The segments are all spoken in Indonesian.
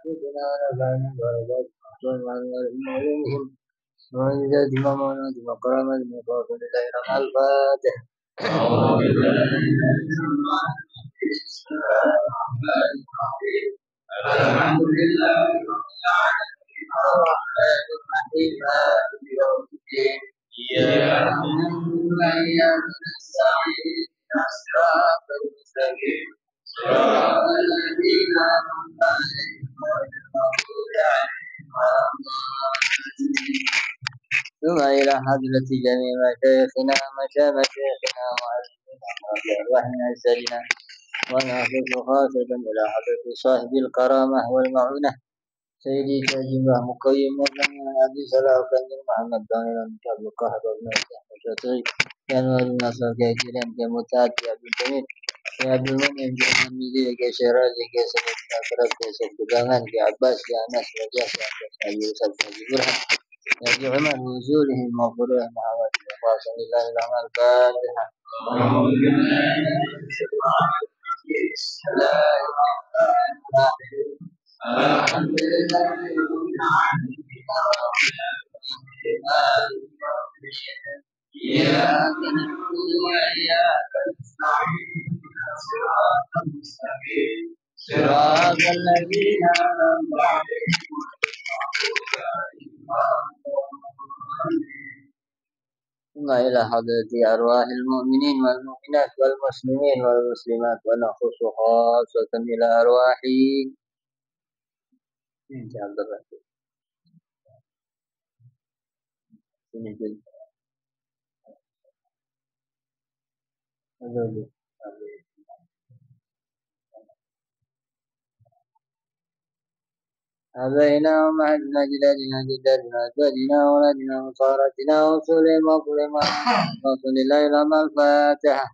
وقنا ونفعنا ببركات أحسن عليهم وعزة ومنات وكرامة وفضل الله رب الفاتح. الحمد لله رب العالمين الرحمن الرحيم مالك يوم الدين إياك نعبد وإياك نستعين صراط المستقيم صراط الذين أنعمت عليهم غير المغضوب عليهم ولا الضالين. ثم إلى حضرة جميع مشايخنا مشايخنا وعلمنا وأرواحنا سجنا ونأخذ خاصة إلى حضرة صاحب الكرامة والمعونة سيدي سيدنا مقيم وزمان أبي صلاح وكنجر محمد دانيل المتعب القهر والمسيح وشطري كانوا النصر كثيرا كمتعد يا أبي الجميل يا أبي المؤمن جميل ميزي كشراجي كسبب أقرب كسب كدانgan كعباس كأنس وجاس كأبي يوسف كأبي برهان يا عمر وزوله المغفورة محمد وقاسم الله الأعمال الفاتحة. الحمد لله رب العالمين إياك نعبد وإياك نستعين صراط المستقيم صراط الذين أنعمت عليهم ثم إلى حضرة أرواح المؤمنين والمؤمنات والمسلمين والمسلمات ونخص خاصة إلى أرواح أبينا ومعدنا جدادنا جدادنا أزواجنا وولدنا وصارتنا وصولهم وكلهم وصل الله إلى الفاتحة.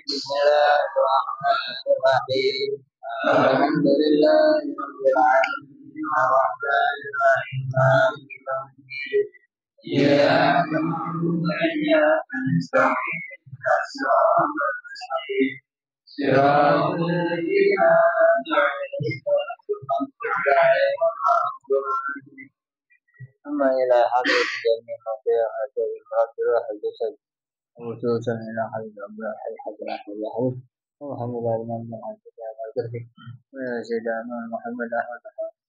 بسم الله الرحمن الرحيم الحمد لله رب العالمين الرحمن الرحيم مالك يوم الدين إياك نعبد وإياك نستعين صراط المستقيم صراط الذين أنعمت عليهم غير المغضوب عليهم ولا الضالين. أما إلى حضرة جميع مشايخ الروح الجسد وخصوصا إلى حضرة عبد الحي حسن أحمد يحيى ومحمد الإمام محمد القرطبي وسيد أمان محمد أحمد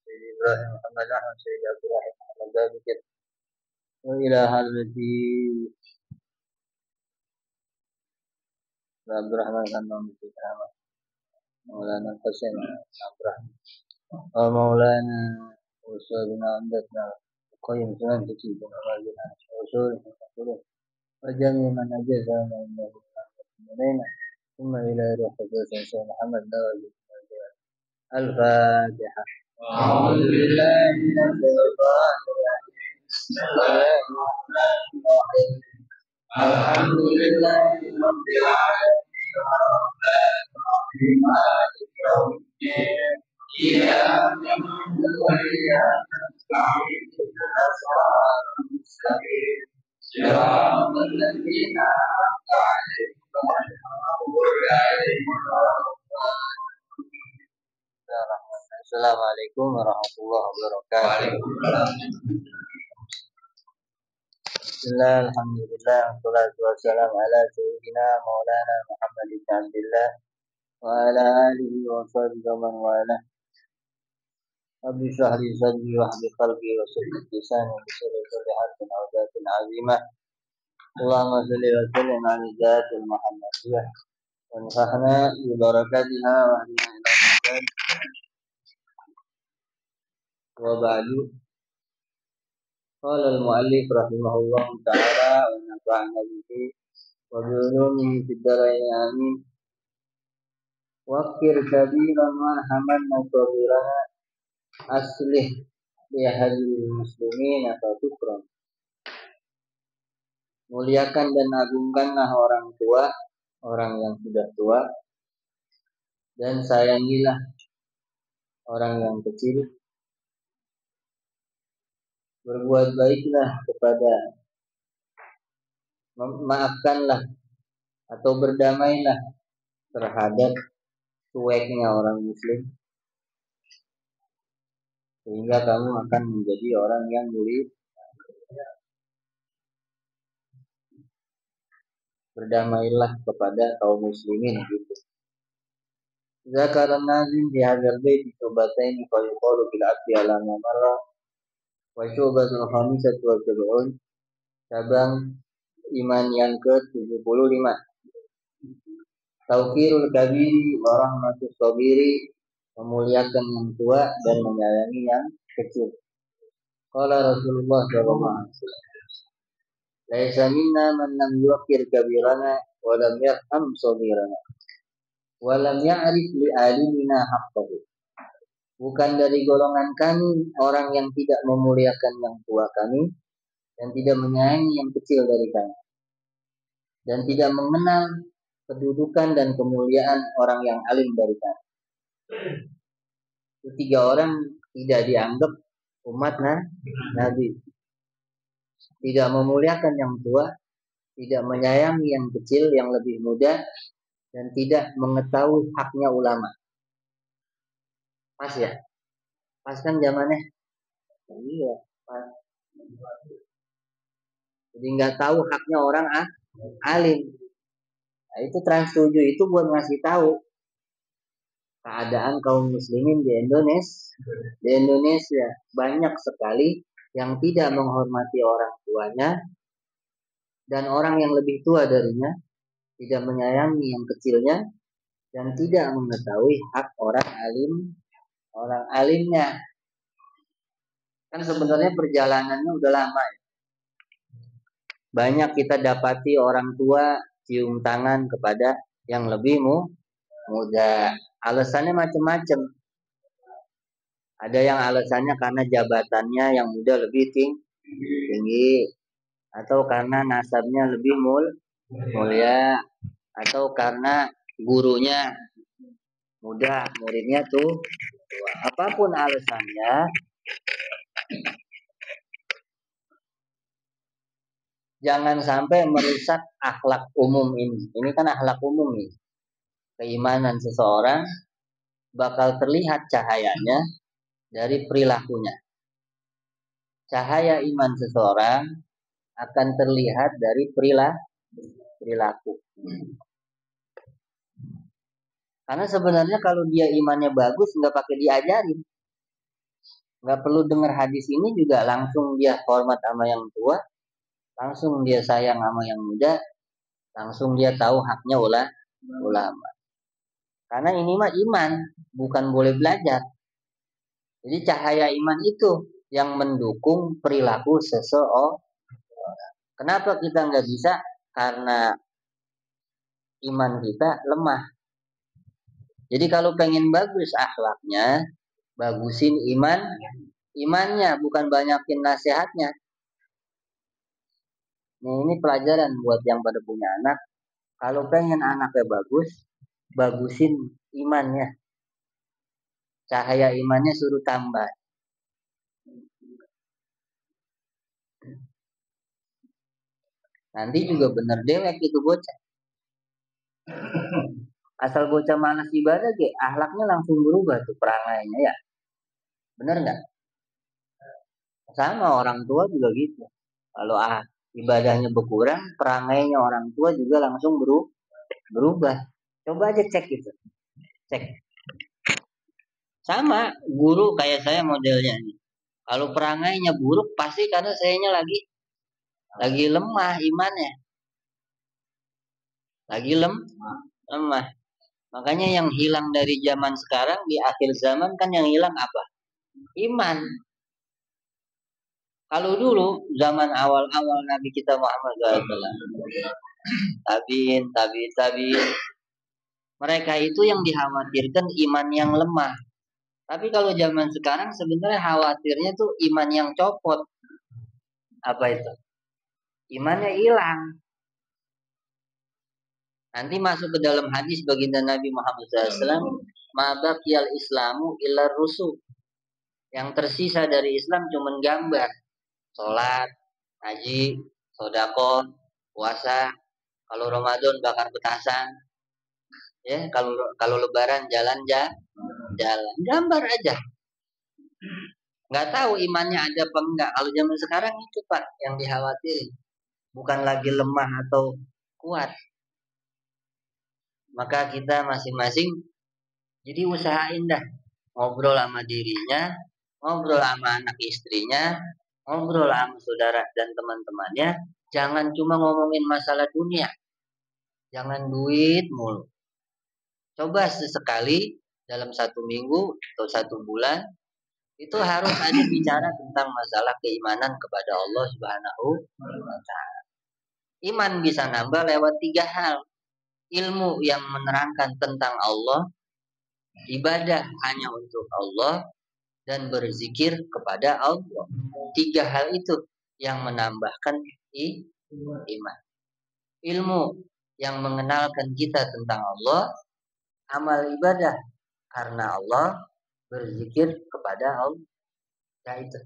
سيد إبراهيم محمد أحمد سيد عبد الرحيم محمد بابكر وإلى حضرة عبد الرحمن الأنومي مولانا الحسين عبد الرحمن ومولانا وأستاذنا عمدتنا قيم سنن تجيب أمالنا وصوله وجميع من أجازنا إنه إلينا ثم إلى روح القدس محمد نوال الفاتحة. أعوذ بالله من الشيطان الرجيم بسم الله الرحمن الرحيم الحمد لله رب العالمين الرحمن الرحيم مالك يوم الدين إياك نعبد وإياك نستعين اهدنا الصراط المستقيم صراط الذين أنعمت عليهم غير المغضوب عليهم ولا الضالين. السلام عليكم ورحمة الله وبركاته. بسم الله الحمد لله والصلاة والسلام على سيدنا مولانا محمد بن عبد الله وعلى آله وصحبه ومن والاه. رب اشرح لي صدري واحلل قلبي وثبت لساني بسر كل حرف أو ذات عظيمة. اللهم صل وسلم على الذات المحمدية وانفعنا ببركاتها واهدنا إلى الهدى. وبعد قال المؤلف رحمه الله تعالى ونفعنا به وبعلومه في الدارين آمين. وقر كبيرا وارحمنا صغيرا أصلح لأهل المسلمين فشكرا. Muliakan dan agungkanlah orang tua, orang yang sudah tua, dan sayangilah orang yang kecil. Berbuat baiklah kepada, maafkanlah atau berdamailah terhadap cueknya orang muslim, sehingga kamu akan menjadi orang yang mulia. Berdamailah kepada kaum muslimin gitu. Zakaran nazim di hadzal bait syubataini fa yuqalu bil abdi ala marra wa syubatul khamisatu wa sab'un. Cabang iman yang ke-75. Tauqirul kabiri wa rahmatus sabiri, memuliakan yang tua dan menyayangi yang kecil. Qala Rasulullah sallallahu alaihi wasallam, laisa minna man lam yuqir kabirana wa lam yarham sabirana wa lam ya'rif li alimina haqqahu. Bukan dari golongan kami orang yang tidak memuliakan yang tua kami dan tidak menyayangi yang kecil dari kami, dan tidak mengenal kedudukan dan kemuliaan orang yang alim dari kami. Itu 3 orang tidak dianggap umat Nabi. Tidak memuliakan yang tua, tidak menyayangi yang kecil, yang lebih muda, dan tidak mengetahui haknya ulama. Pas ya? Pas kan zamannya? Iya, pas. Jadi nggak tahu haknya orang alim. Nah, itu Trans 7 itu buat ngasih tahu keadaan kaum muslimin di Indonesia. Di Indonesia banyak sekali yang tidak menghormati orang tuanya dan orang yang lebih tua darinya, tidak menyayangi yang kecilnya, dan tidak mengetahui hak orang alimnya. Kan sebenarnya perjalanannya udah lama. Banyak kita dapati orang tua cium tangan kepada yang lebih muda. Alasannya macam-macam. Ada yang alasannya karena jabatannya yang muda lebih tinggi, atau karena nasabnya lebih mulia, atau karena gurunya muda, muridnya tuh tua. Apapun alasannya, jangan sampai merusak akhlak umum ini. Ini kan akhlak umum nih. Keimanan seseorang bakal terlihat cahayanya dari perilakunya. Cahaya iman seseorang akan terlihat dari perilaku. Karena sebenarnya kalau dia imannya bagus, nggak pakai diajarin. Nggak perlu dengar hadis ini juga langsung dia hormat sama yang tua, langsung dia sayang sama yang muda, langsung dia tahu haknya ulama. Karena ini mah iman, bukan boleh belajar. Jadi cahaya iman itu yang mendukung perilaku seseorang. Kenapa kita nggak bisa? Karena iman kita lemah. Jadi kalau pengen bagus akhlaknya, bagusin imannya, bukan banyakin nasihatnya. Nah, ini pelajaran buat yang pada punya anak. Kalau pengen anaknya bagus, bagusin imannya. Cahaya imannya suruh tambah. Nanti juga bener dewek itu bocah. Asal bocah malas ibadah, akhlaknya langsung berubah tuh perangainya ya. Bener nggak? Sama orang tua juga gitu. Kalau ibadahnya berkurang, perangainya orang tua juga langsung berubah. Coba aja cek itu. Cek. Sama guru kayak saya modelnya nih. Kalau perangainya buruk pasti karena sayanya lagi lemah imannya. Lagi lemah. Makanya yang hilang dari zaman sekarang di akhir zaman kan yang hilang apa? Iman. Kalau dulu zaman awal-awal Nabi kita Muhammad SAW, tabiin, mereka itu yang dikhawatirkan iman yang lemah. Tapi kalau zaman sekarang sebenarnya khawatirnya tuh iman yang copot. Apa itu? Imannya hilang. Nanti masuk ke dalam hadis baginda Nabi Muhammad SAW, ma baqiyal islamu illa rusul. Yang tersisa dari Islam cuma gambar. Sholat, haji, sodako, puasa. Kalau Ramadan bakar petasan. Ya, kalau Lebaran jalan gambar aja. Nggak tahu imannya ada apa enggak. Kalau zaman sekarang itu Pak yang dikhawatirin, bukan lagi lemah atau kuat. Maka kita masing-masing jadi usahain dah ngobrol sama dirinya, ngobrol sama anak istrinya, ngobrol sama saudara dan teman-temannya. Jangan cuma ngomongin masalah dunia, jangan duit mulu. Coba sesekali dalam 1 minggu atau 1 bulan itu harus ada bicara tentang masalah keimanan kepada Allah Subhanahu wa Ta'ala. Iman bisa nambah lewat 3 hal. Ilmu yang menerangkan tentang Allah, ibadah hanya untuk Allah, dan berzikir kepada Allah. 3 hal itu yang menambahkan iman. Ilmu yang mengenalkan kita tentang Allah, amal ibadah karena Allah, berzikir kepada Allah. Ya itu.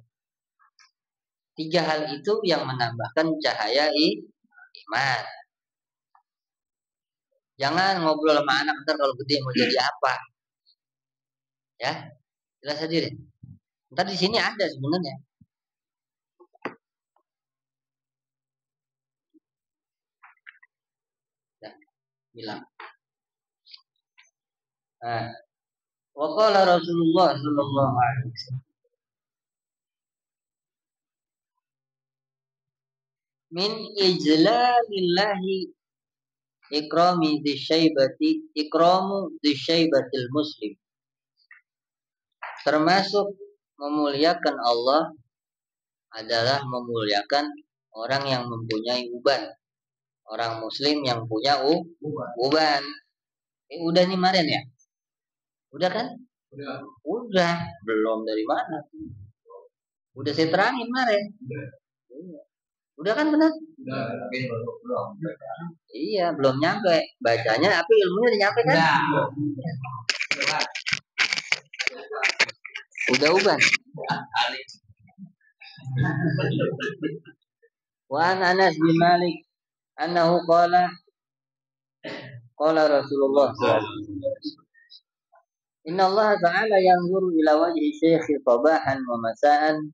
3 hal itu yang menambahkan cahaya iman. Jangan ngobrol sama anak ntar kalau gede mau jadi apa. Ya, jelas hadirin. Ntar di sini ada sebenarnya. Ya, bilang. Nah, waqala Rasulullah sallallahu alaihi wasallam min ijlalillahi ikramu disyaibatil muslim. Termasuk memuliakan Allah adalah memuliakan orang yang mempunyai uban. Orang muslim yang punya uban. Udah nih kemarin ya? Udah kan? Udah. Belum dari mana? Udah saya terangin kemarin. Udah kan benar? Belum. Iya, belum nyampe. Bacanya tapi ilmunya udah nyampe kan? Udah uban. Wa an Anas bin Malik annahu qala Rasulullah sallallahu alaihi wasallam Inna Allah ta'ala yanzuru ila wajhi syekhi sabahan wa masa'an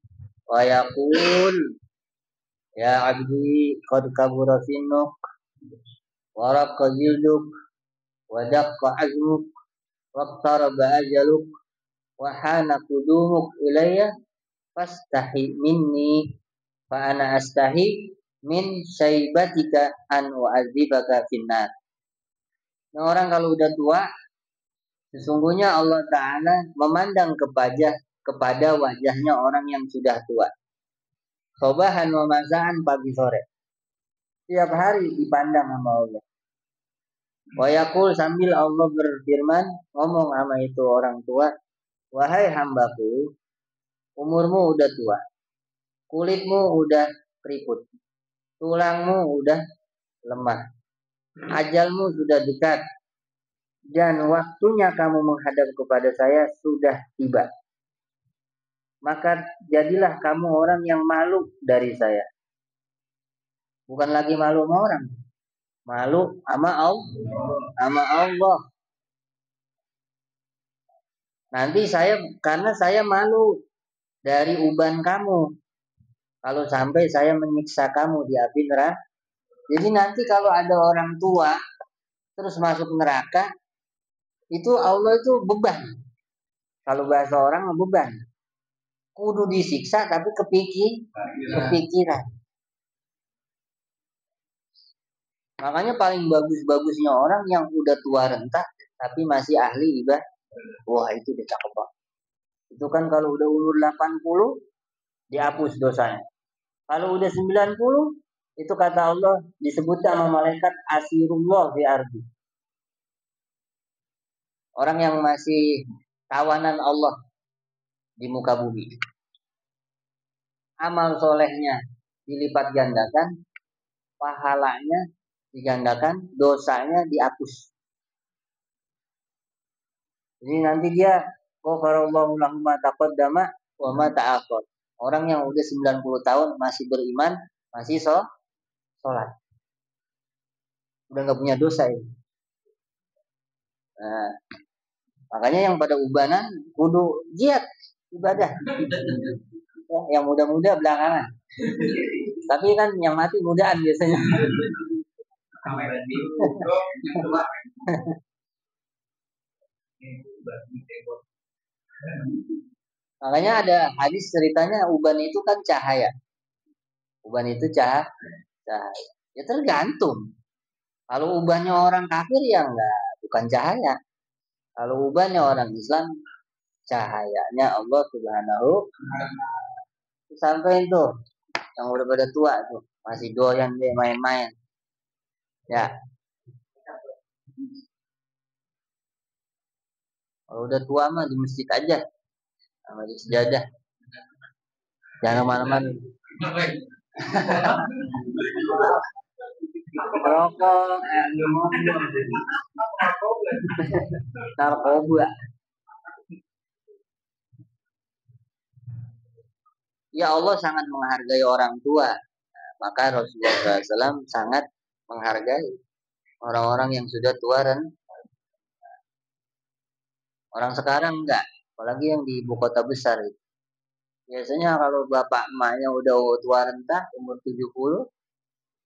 wa yaqul ya abdi qad kabura sinnuk wa raqqa jilduk wa daqqa azmuk wa qtaraba ajaluk wa hana qudumuk ilayya fastahi minni fa ana astahi min syaibatika an u'adzibaka finnar. Nah, orang kalau udah tua, sesungguhnya Allah Ta'ala memandang kepada wajahnya orang yang sudah tua. Sobahan wa masaan pagi sore. Tiap hari dipandang sama Allah. Wa yaqul sambil Allah berfirman, ngomong sama itu orang tua, wahai hambaku, umurmu udah tua, kulitmu udah keriput, tulangmu udah lemah, ajalmu sudah dekat, dan waktunya kamu menghadap kepada saya sudah tiba. Maka jadilah kamu orang yang malu dari saya. Bukan lagi malu sama orang, malu sama Allah. Nanti karena saya malu dari uban kamu. Kalau sampai saya menyiksa kamu di api neraka. Jadi nanti kalau ada orang tua terus masuk neraka, itu Allah itu beban. Kalau bahasa orang beban. Kudu disiksa tapi kepikiran. Makanya paling bagus-bagusnya orang yang udah tua renta tapi masih ahli ibadah. Wah, itu udah cakep banget. Itu kan kalau udah umur 80 dihapus dosanya. Kalau udah 90 itu kata Allah disebut sama malaikat asirullah fi ardi. Orang yang masih tawanan Allah di muka bumi. Amal solehnya dilipat gandakan, pahalanya digandakan, dosanya dihapus. Jadi nanti dia ghafarallahu lahu ma taqaddama wa ma ta'akhkhar. Orang yang udah 90 tahun masih beriman, masih sholat. Udah enggak punya dosa ini. Nah, makanya yang pada ubanan kudu giat ibadah. Ya, yang muda-muda belakangan. Tapi kan yang mati mudaan biasanya. Makanya ada hadis ceritanya uban itu kan cahaya. Uban itu cahaya. Ya tergantung. Kalau ubannya orang kafir ya enggak, bukan cahaya. Kalau ubannya orang Islam, cahayanya Allah Subhanahu. Sampai itu yang udah pada tua tuh masih doyan deh main-main. Ya, kalau udah tua mah di masjid aja, sama di sejadah. Jangan kemana-mana. Rokok, narkoba. Ya Allah sangat menghargai orang tua. Maka Rasulullah SAW sangat menghargai orang-orang yang sudah tua dan orang sekarang enggak. Apalagi yang di ibu kota besar. Biasanya kalau bapak emaknya udah tua renta, umur 70,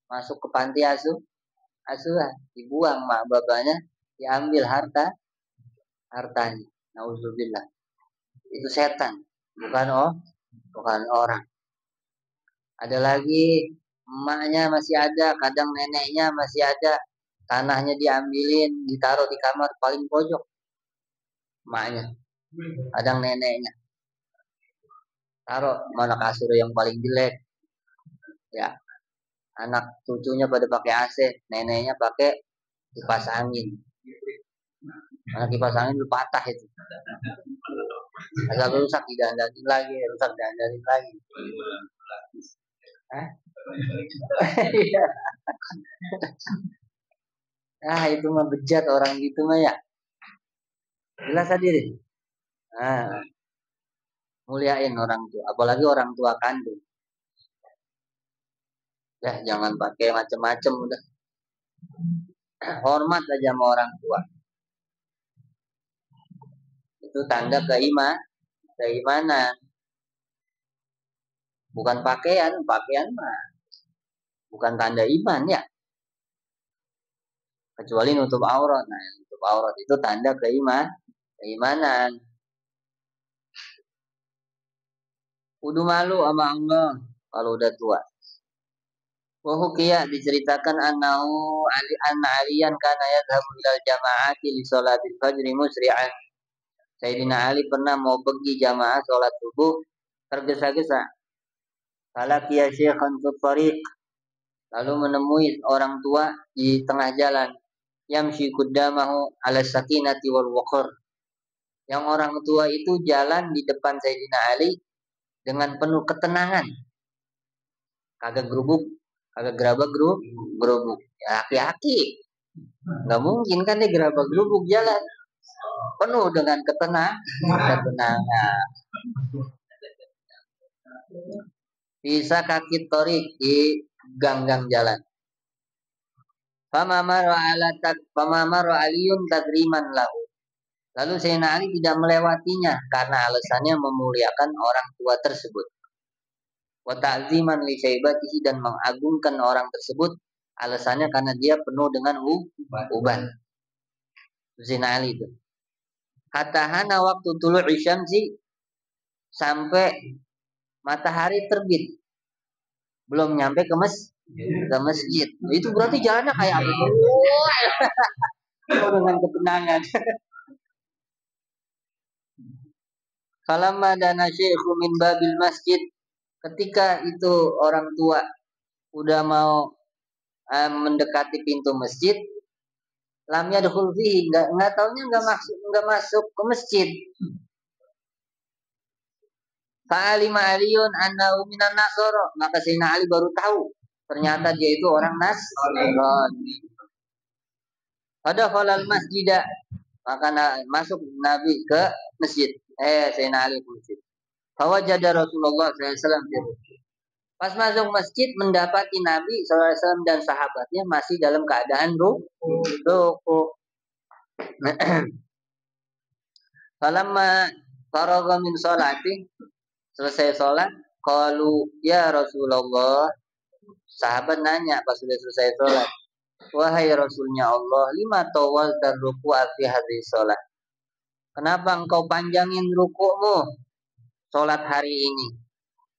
masuk ke panti asuhan, dibuang mak bapaknya, diambil hartanya. Nauzubillah. Itu setan, bukan orang. Ada lagi emaknya masih ada, kadang neneknya masih ada, tanahnya diambilin, ditaruh di kamar paling pojok. Emaknya, kadang neneknya. Taruh mana kasur yang paling jelek. Ya, anak cucunya pada pakai AC, neneknya pakai kipas angin. Karena kipas angin itu patah itu. Asal rusak didandanin lagi, rusak didandanin lagi. Hah? Ah, itu mah bejat orang gitu mah ya. Jelas diri. Nah, muliain orang tua, apalagi orang tua kandung. Ya, jangan pakai macem-macem udah. Hormat aja sama orang tua. Itu tanda keimanan. Bukan pakaian mah bukan tanda iman ya. Kecuali nutup aurat. Nah, nutup aurat itu tanda keimanan. Kudu malu sama Allah kalau udah tua. Wahukiya diceritakan anna aliyan kana yadhabu ilal jama'ati li sholatil fajri musri'an. Sayyidina Ali pernah mau pergi jamaah sholat subuh tergesa-gesa. Falaqiya syekhan fi tariq, lalu menemui orang tua di tengah jalan. Yamshi qaddamahu ala sakinati wal waqar. Yang orang tua itu jalan di depan Sayyidina Ali dengan penuh ketenangan. Kagak gerabak gerubuk. Ya aki-aki. Nggak mungkin kan dia gerabak gerubuk jalan. Penuh dengan ketenangan. Bisa kaki torik di gang-gang jalan. Famamaro aliyun takriman lahu. Lalu Sayyidina Ali tidak melewatinya karena alasannya memuliakan orang tua tersebut. Wa ta'ziman li syaibatihi, dan mengagungkan orang tersebut, alasannya karena dia penuh dengan uban. Sayyidina Ali itu. Hatta hana waktu tulu'i syamsi, sampai matahari terbit. Belum nyampe ke masjid. Itu berarti jalannya kayak apa? Dengan ketenangan. Falamma dana syekhu min babil masjid, ketika itu orang tua udah mau mendekati pintu masjid, lam yadkhul fihi, enggak taunya enggak masuk ke masjid. Fa'alima aliyun annahu minan nasara, maka Sayyidina Ali baru tahu ternyata dia itu orang Nasrani. Pada khalal masjidah, maka masuk Nabi ke masjid. Sayyidina Ali ke masjid. Fawajada Rasulullah SAW. Pas masuk masjid mendapati Nabi SAW dan sahabatnya masih dalam keadaan ruku. Falamma faragha min sholati, selesai sholat, qalu ya Rasulullah, sahabat nanya pas sudah selesai sholat, wahai Rasulnya Allah, lima tawal dan ruku fi hadhihi sholat. Kenapa engkau panjangin rukukmu sholat hari ini?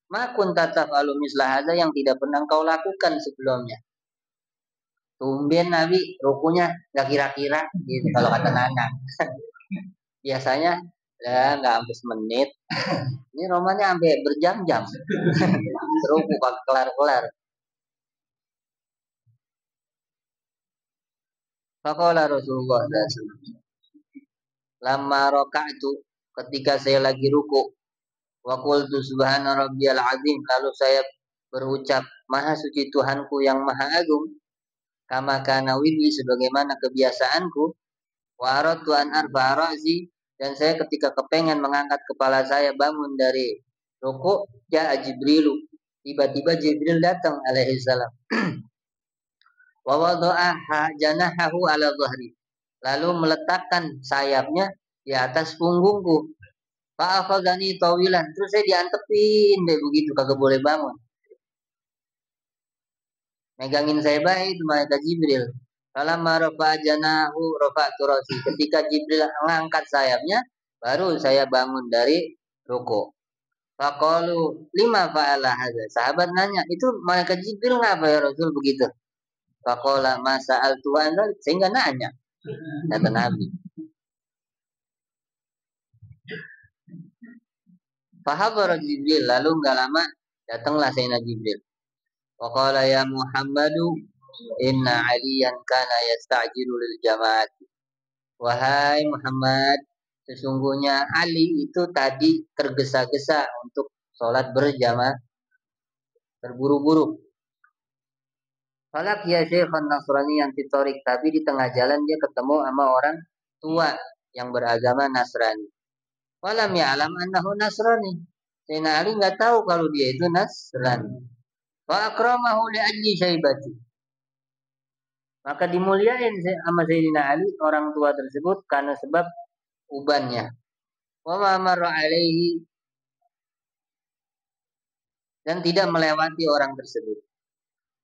Ma kunta taf'alu misla hadza, yang tidak pernah engkau lakukan sebelumnya. Tumben Nabi rukunya nggak kira-kira gitu kalau kata Nanang. Biasanya ya nggak sampai semenit. Ini romannya sampai berjam-jam. Ruku kelar-kelar. Faqala Rasulullah SAW, lama raka'tu, ketika saya lagi ruku, wa qultu subhana rabbiyal azim, lalu saya berucap maha suci Tuhanku yang maha agung, kama kana widli, sebagaimana kebiasaanku, wa aradtu an arfa'a ra'si, dan saya ketika kepengen mengangkat kepala saya bangun dari ruku, ja'a Jibrilu, tiba-tiba Jibril datang alaihi salam. Wa wada'a janahahu ala dhahri, lalu meletakkan sayapnya di atas punggungku. Fa'akhadhani tawilan, terus saya diantepin deh begitu, kagak boleh bangun. Megangin saya baik itu malaikat Jibril. Falamma rafa'a janahu rafa'tu ra'si, ketika Jibril mengangkat sayapnya, baru saya bangun dari ruku. Faqalu lima fa'ala hadza, sahabat nanya, itu malaikat Jibril ngapa ya Rasul begitu? Faqala ma sa'altu wa anzal, sehingga nanya, kata Nabi. Fahabara Jibril, lalu enggak lama datanglah Sayyidina Jibril. Wa qala ya Muhammadu inna aliyan kana yasta'jilu lil jamaat. Wahai Muhammad, sesungguhnya Ali itu tadi tergesa-gesa untuk sholat berjamaah, terburu-buru. Falak ya Syekhan Nasrani yang fitorik, tapi di tengah jalan dia ketemu sama orang tua yang beragama Nasrani. Walam ya'lam annahu Nasrani. Sayyidina Ali nggak tahu kalau dia itu Nasrani. Wa akramahu li ajli syaibati. Maka dimuliain sama Sayyidina Ali orang tua tersebut karena sebab ubannya. Wa ma marra alaihi, dan tidak melewati orang tersebut.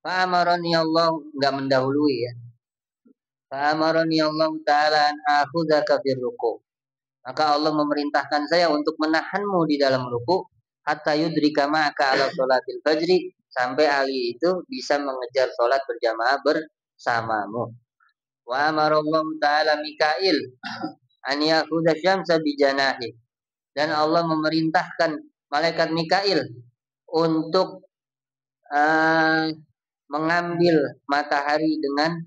Fa amarani Allah, enggak mendahului ya. Fa amarani Allah taala an akhudaka fir ruku. Maka Allah memerintahkan saya untuk menahanmu di dalam ruku hatta yudrika ma'aka ala sholatil fajri, sampai Ali itu bisa mengejar sholat berjamaah bersamamu. Wa amarallahu ta'ala Mikail an yakhudha syamsa bijanahi, dan Allah memerintahkan malaikat Mikail untuk mengambil matahari dengan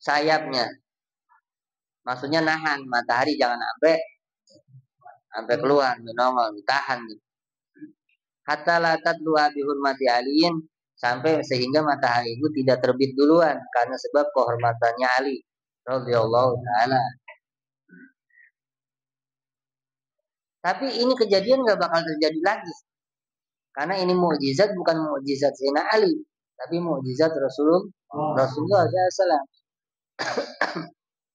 sayapnya. Maksudnya nahan matahari jangan sampai keluar, nongol, ditahan. Hatta la tatlu bi hurmati aliin, sampai sehingga matahari itu tidak terbit duluan karena sebab kehormatannya Ali radhiyallahu taala. Tapi ini kejadian nggak bakal terjadi lagi, karena ini mukjizat, bukan mukjizat Sayyidina Ali, tapi mukjizat Rasulullah SAW.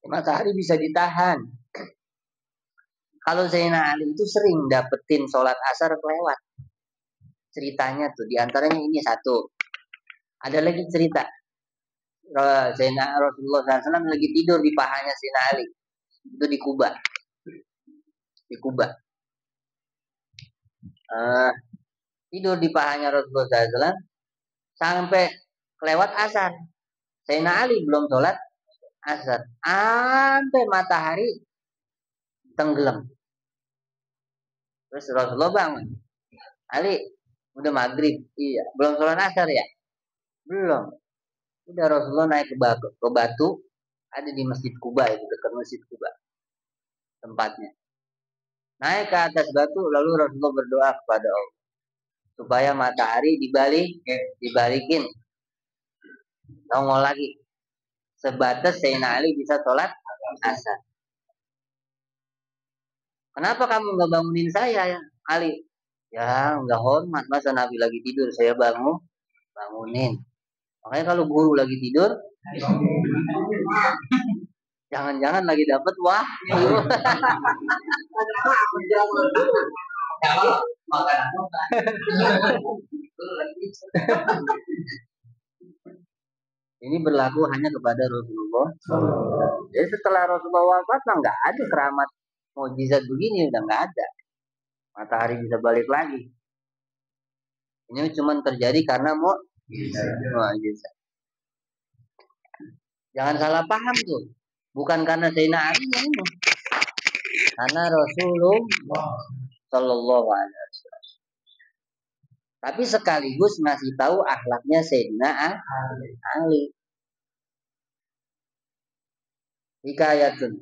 Matahari bisa ditahan. Kalau Sayyidina Ali itu sering dapetin sholat asar kelewat. Ceritanya tuh, diantaranya ini satu. Ada lagi cerita. Sayyidina Rasulullah SAW lagi tidur di pahanya Sayyidina Ali. Itu di Kuba. Di Kuba. Tidur di pahanya Rasulullah SAW sampai kelewat asar. Sayyidina Ali belum sholat asar. Sampai matahari tenggelam. Terus Rasulullah bangun. Ali, udah maghrib. Iya. Belum sholat asar ya? Belum. Udah Rasulullah naik ke batu. Ada di Masjid Kuba, itu dekat Masjid Kuba. Tempatnya. Naik ke atas batu, lalu Rasulullah berdoa kepada Allah supaya matahari dibalikin. Nongol lagi. Sebatas Sayyidina Ali bisa sholat asar. Kenapa kamu nggak bangunin saya, Ali? Ya, nggak hormat, masa Nabi lagi tidur saya bangunin. Makanya kalau guru lagi tidur, Jangan-jangan lagi dapat wahyu. Ini berlaku hanya kepada Rasulullah. Jadi setelah Rasulullah wafat, nggak ada keramat mukjizat begini, udah nggak ada. Matahari bisa balik lagi. Ini cuma terjadi karena mukjizat. Jangan salah paham tuh. Bukan karena Sayyidina Ali ini. Karena Rasulullah Sallallahu Alaihi Wasallam. Tapi sekaligus ngasih tahu akhlaknya Sayyidina Ali. Hikayatun.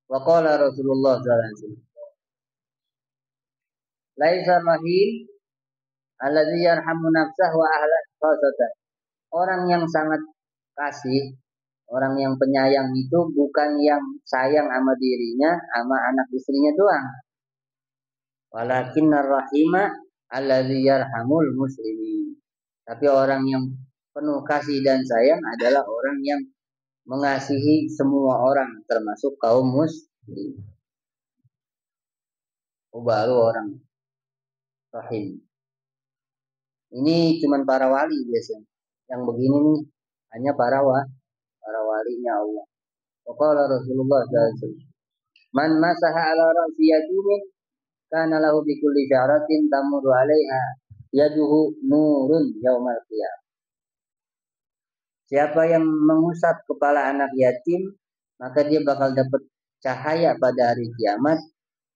Wa qala Rasulullah sallallahu alaihi wasallam. Laisa rahim alladzi yarhamu nafsahu wa ahlahu khasatan. Orang yang sangat kasih, orang yang penyayang itu bukan yang sayang sama dirinya, sama anak istrinya doang. Walakinnar rahima alladzi yarhamul muslimin. Tapi orang yang penuh kasih dan sayang adalah orang yang mengasihi semua orang termasuk kaum muslim. Baru orang rahim. Ini cuman para wali biasanya. Yang begini nih hanya para walinya Allah. Qala Rasulullah sallallahu alaihi wasallam, "Man masaha ala ra'si yatimin kana lahu bi kulli sya'ratin tamurru 'alaiha yaduhu nurun yaumal qiyamah." Siapa yang mengusap kepala anak yatim, maka dia bakal dapat cahaya pada hari kiamat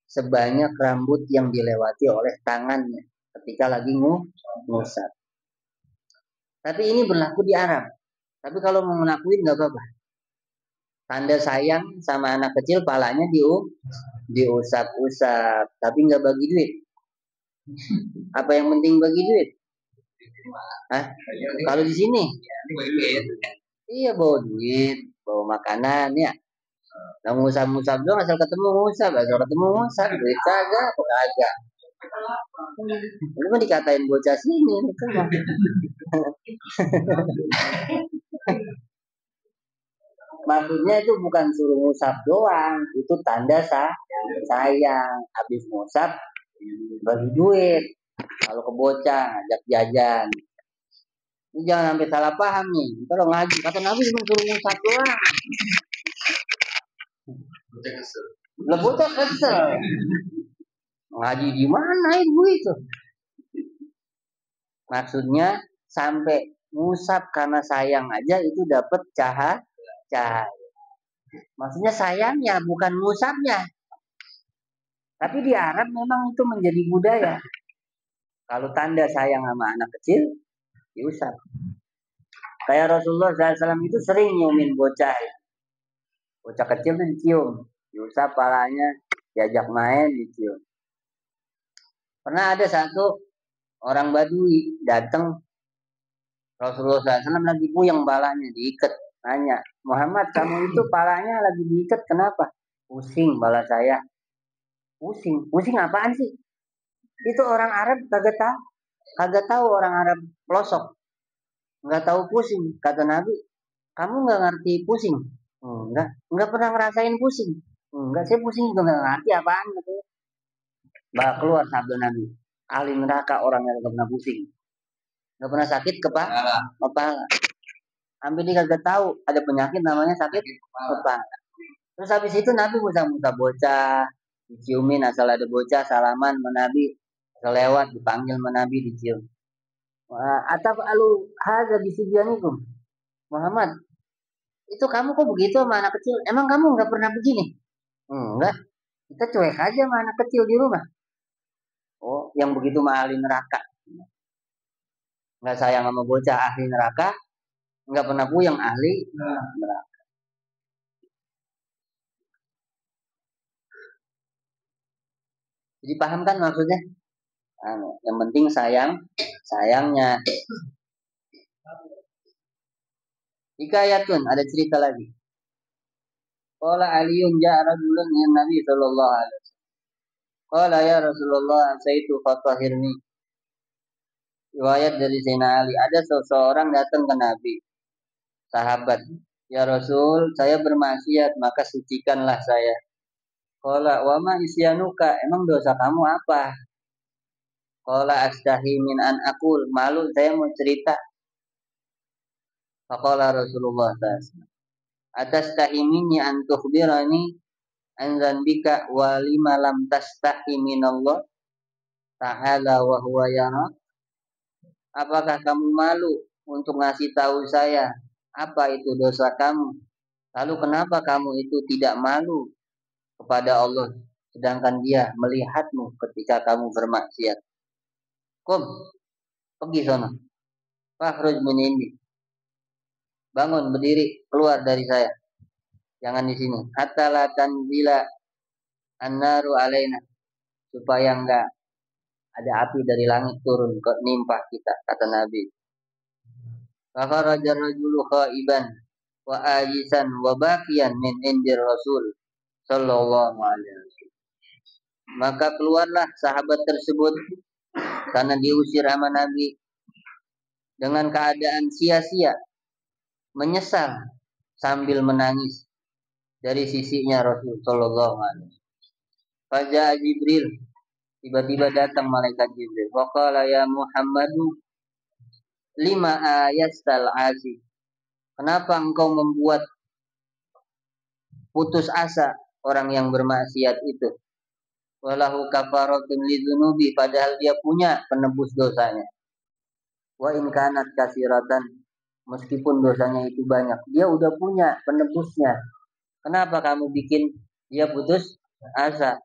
sebanyak rambut yang dilewati oleh tangannya ketika lagi ngusap. Tapi ini berlaku di Arab. Tapi kalau mau ngelakuin nggak apa-apa. Tanda sayang sama anak kecil, palanya diusap-usap, tapi nggak bagi duit. Apa yang penting bagi duit? Kalau di sini, iya bawa duit, bawa makanan ya. Nah, ngusap-ngusap doang, asal ketemu ngusap, duit kagak, kagak. Ini mah dikatain bocah sini, itu mah. Maksudnya itu bukan suruh ngusap doang, itu tanda sayang. Habis ngusap bagi duit. Kalau ke bocah ngajak jajan. Ini jangan sampai salah paham nih. Kalau ngaji kata Nabi cuma suruh ngusap doang. Bocah kesel. Ngaji di mana ibu itu? Maksudnya sampai ngusap karena sayang aja itu dapat cahaya. Maksudnya sayangnya bukan ngusapnya. Tapi di Arab memang itu menjadi budaya. Kalau tanda sayang sama anak kecil, diusap. Kayak Rasulullah SAW itu sering nyiumin bocah. Bocah kecil itu dicium. Diusap palanya, diajak main, dicium. Pernah ada satu orang Badui datang, Rasulullah SAW lagi puyeng palanya, diikat. Nanya, Muhammad kamu itu palanya lagi diikat kenapa? Pusing bala saya. Pusing apaan sih? Itu orang Arab kagak tahu orang Arab pelosok, nggak tahu pusing. Kata Nabi, kamu nggak ngerti pusing? Nggak pernah ngerasain pusing. Enggak, saya pusing juga nggak ngerti apaan gitu. Bah keluar sabda Nabi, ahli neraka orang yang nggak pernah pusing, nggak pernah sakit kepala. Sampai dia kagak tahu ada penyakit namanya sakit kepala. Terus habis itu Nabi musa bocah, diciumin asal ada bocah salaman Nabi. Kelewat dipanggil Nabi dicium. Ataf alu hadza bisibyanikum. Muhammad, itu kamu kok begitu sama anak kecil? Emang kamu nggak pernah begini? Enggak. Kita cuek aja sama anak kecil di rumah. Oh, yang begitu mah ahli neraka. Nggak sayang sama bocah ahli neraka, nggak pernah puyeng ahli neraka. Jadi paham kan maksudnya? Yang penting sayangnya. Hikayatun, ada cerita lagi. Qala Aliun ja'a rajulun min Nabi sallallahu alaihi wasallam. Qala ya Rasulullah, saitu fatahirni. Riwayat dari Sayyidina Ali, ada seseorang datang ke Nabi, sahabat. Ya Rasul, saya bermaksiat, maka sucikanlah saya. Qala wa ma isyanuka, emang dosa kamu apa? Qala astahi min an aqul, malu saya mau cerita. Faqala Rasulullah SAW, atastahi minni an tukhbirani an dzanbika wa lima lam tastahi minallah ta'ala wa huwa yara. Apakah kamu malu untuk ngasih tahu saya apa itu dosa kamu? Lalu kenapa kamu itu tidak malu kepada Allah sedangkan Dia melihatmu ketika kamu bermaksiat? Kum, pergi sana. Fakhruj min indi. Bangun, berdiri, keluar dari saya. Jangan di sini. Hatta la tanzila annaru alaina, supaya enggak ada api dari langit turun ke nimpah kita, kata Nabi. Fakharaja rajulu khaiban wa ajisan wa baqiyan min indir Rasul sallallahu alaihi wasallam. Maka keluarlah sahabat tersebut karena diusir sama Nabi dengan keadaan sia-sia, menyesal sambil menangis dari sisinya Rasul sallallahu alaihi wasallam. Faja Jibril, tiba-tiba datang malaikat Jibril. Waqala ya Muhammadu lima ayastal asi. Kenapa engkau membuat putus asa orang yang bermaksiat itu? Walahu kafaratun lidzunubi, padahal dia punya penebus dosanya. Wa in kanat kasiratan, meskipun dosanya itu banyak, dia udah punya penebusnya. Kenapa kamu bikin dia putus asa?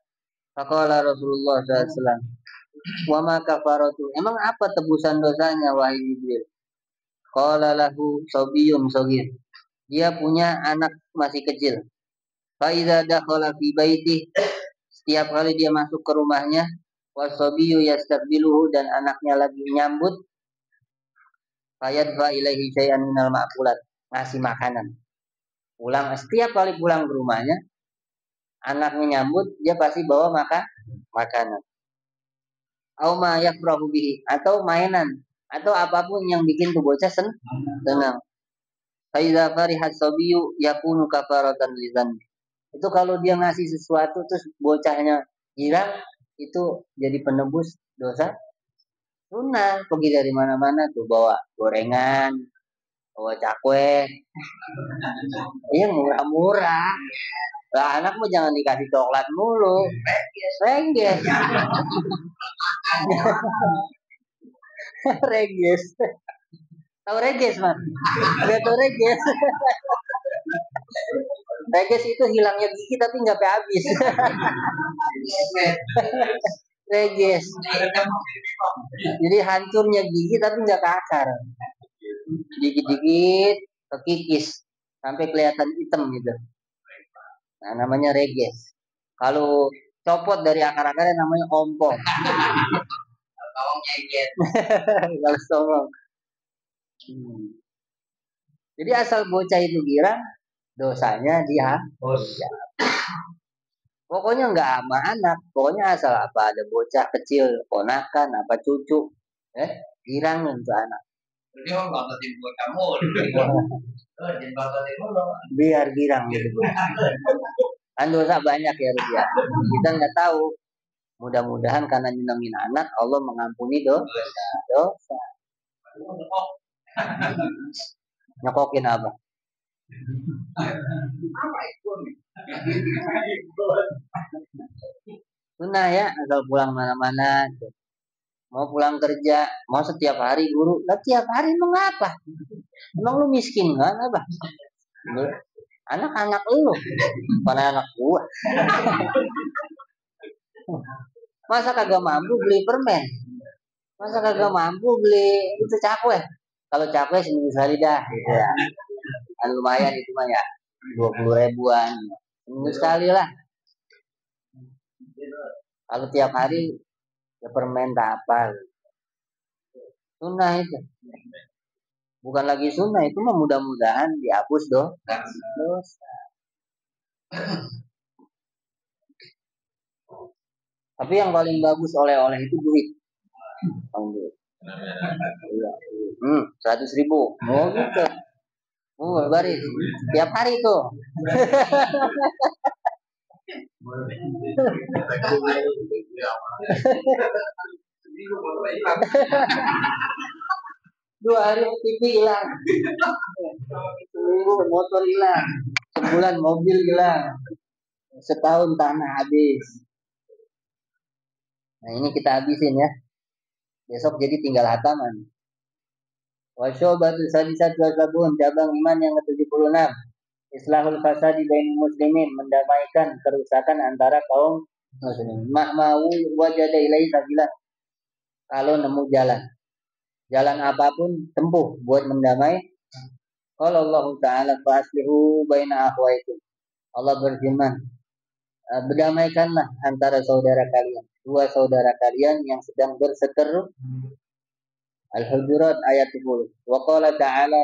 Faqala Rasulullah SAW, wa ma kafaratu, emang apa tebusan dosanya wahai Jibril? Qala lahu sabiyun shagir, dia punya anak masih kecil. Fa idza dakhala fi baiti, setiap kali dia masuk ke rumahnya, wasabiyu yastaqbiluhu, dan anaknya lagi nyambut, fayadfa ilaihi syai'an minal ma'kulat, ngasih makanan. Setiap kali pulang ke rumahnya, anaknya nyambut, dia pasti bawa makanan. Au ma yafrahu bihi, atau mainan, atau apapun yang bikin tuh bocah senang. Fa idza farihat sabiyu yakunu kafaratan lidzan. Itu kalau dia ngasih sesuatu terus bocahnya girang, itu jadi penebus dosa sunnah. Pergi dari mana-mana tuh bawa gorengan, bawa cakwe, iya murah-murah. Lah anak mau jangan dikasih coklat mulu, rengges, rengges. Tahu rengges man? Gak tahu rengges. Rengges itu hilangnya gigi tapi nggak habis. Rengges. Jadi hancurnya gigi tapi nggak ke akar. Dikit-dikit kekikis sampai kelihatan hitam gitu. Nah, namanya reges. Kalau copot dari akar-akarnya namanya ompong. Kalau nyeget. Kalau songong. Jadi asal bocah itu girang, dosanya dia. Ya. Pokoknya nggak sama anak. Pokoknya asal apa ada bocah kecil, ponakan, apa cucu, girang untuk anak. Dia mau ngototin buat kamu. Biar girang gitu. Kan dosa banyak ya Rupiah. Kita nggak tahu. Mudah-mudahan karena nyenengin anak, Allah mengampuni dosa. Nyokokin apa? Sunnah ya, asal pulang mana-mana. Mau pulang kerja, mau setiap hari guru, setiap hari mengapa? Emang lu miskin kan apa? Anak-anak lu, bukan anak gua. Masa kagak mampu beli permen? Masa kagak mampu beli itu cakwe? Kalau cakwe seminggu sekali dah, gitu ya. Kan lumayan itu mah ya, 20 ribuan, seminggu sekali lah. Kalau tiap hari ya permen tak apa. Sunnah itu. Bukan lagi sunnah, itu mah mudah-mudahan dihapus dosa. Tapi yang paling bagus oleh-oleh itu duit. 100 ribu. Oh gitu. Baris. Tiap hari tuh. Dua hari TV hilang. Seminggu motor hilang. Sebulan mobil hilang. Setahun tanah habis. Nah ini kita habisin ya. Besok jadi tinggal hataman. Wasyobatu sadisat wa sabun, cabang iman yang ke-76. Islahul fasadi bainal muslimin, mendamaikan kerusakan antara kaum muslimin. Ma'mau wajada ilaihi sabila. Kalau nemu jalan apapun tempuh buat mendamai. Kalau Allah Ta'ala fa'aslihu baina akhwaikum. Allah berfirman, berdamaikanlah antara saudara kalian, dua saudara kalian yang sedang berseteru. Al-Hujurat ayat 10. Wa qala ta'ala,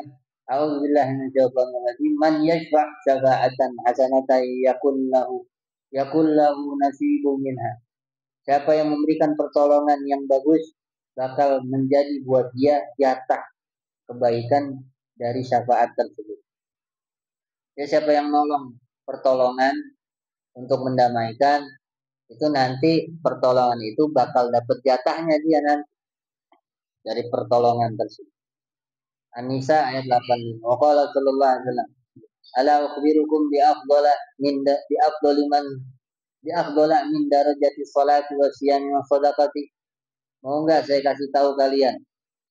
a'udzu billahi minasyaitonir rajim, man yashfa' syafa'atan hasanatan yakul lahu nasibun minha. Siapa yang memberikan pertolongan yang bagus bakal menjadi buat dia jatah kebaikan dari syafaat tersebut. Ya, siapa yang nolong pertolongan untuk mendamaikan, itu nanti pertolongan itu bakal dapat jatahnya dia nanti dari pertolongan tersebut. An-Nisa ayat 85. Wa qala sallallahu alaihi wasallam, ala ukhbirukum bi afdala min darajati sholati wa siyami wa shadaqati. Mau enggak saya kasih tahu kalian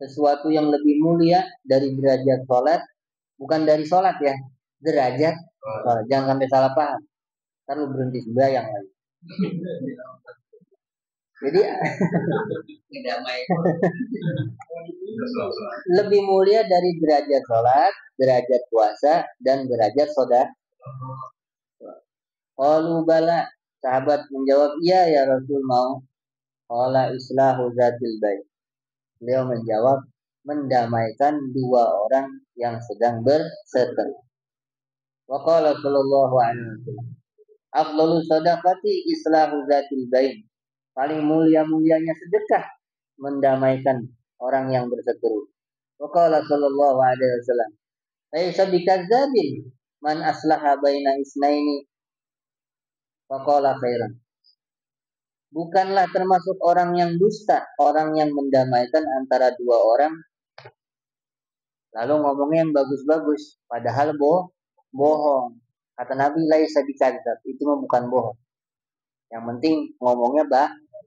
sesuatu yang lebih mulia dari derajat sholat, bukan dari sholat ya, derajat sholat. Jangan sampai salah paham. Ntar lu berhenti sembahyang lagi. Jadi lebih mulia dari derajat sholat, derajat puasa, dan derajat sodak. Qalu bala, sahabat menjawab, iya ya Rasul mau. Qala islahu zatil bain. Beliau menjawab, mendamaikan dua orang yang sedang berseteru. Wa qala sallallahu alaihi wasallam, afdhalu shadaqati islahu zatil bain. Paling mulia-mulianya sedekah mendamaikan orang yang berseteru. Wa qala sallallahu alaihi wasallam, laisa bikadzabin man aslaha baina isnaini wa qala khairan. Bukanlah termasuk orang yang dusta, orang yang mendamaikan antara dua orang lalu ngomongnya yang bagus-bagus, padahal bohong. Kata Nabi, laisa bikadzab, itu mah bukan bohong. Yang penting ngomongnya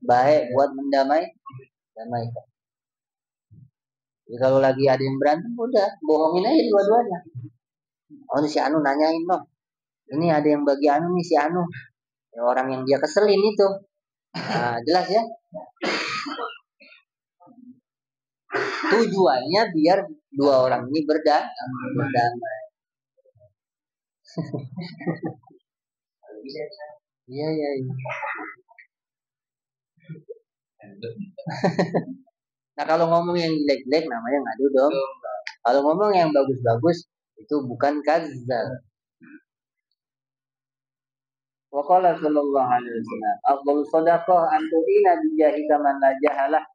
baik buat damaikan. Jadi kalau lagi ada yang berantem, udah bohongin aja dua-duanya. Oh, si Anu nanyain loh, ini ada yang bagi Anu nih si Anu, ya, orang yang dia keselin itu. Nah, jelas ya. Tujuannya biar dua orang ini berdamai. Iya. Nah kalau ngomong yang jelek-jelek namanya ngadu dong. Kalau ngomong yang bagus-bagus itu bukan kadzdzab. Wa qala sallallahu alaihi wasallam, afdhalus shadaqah an tu'ina bi jahika man la jahalah.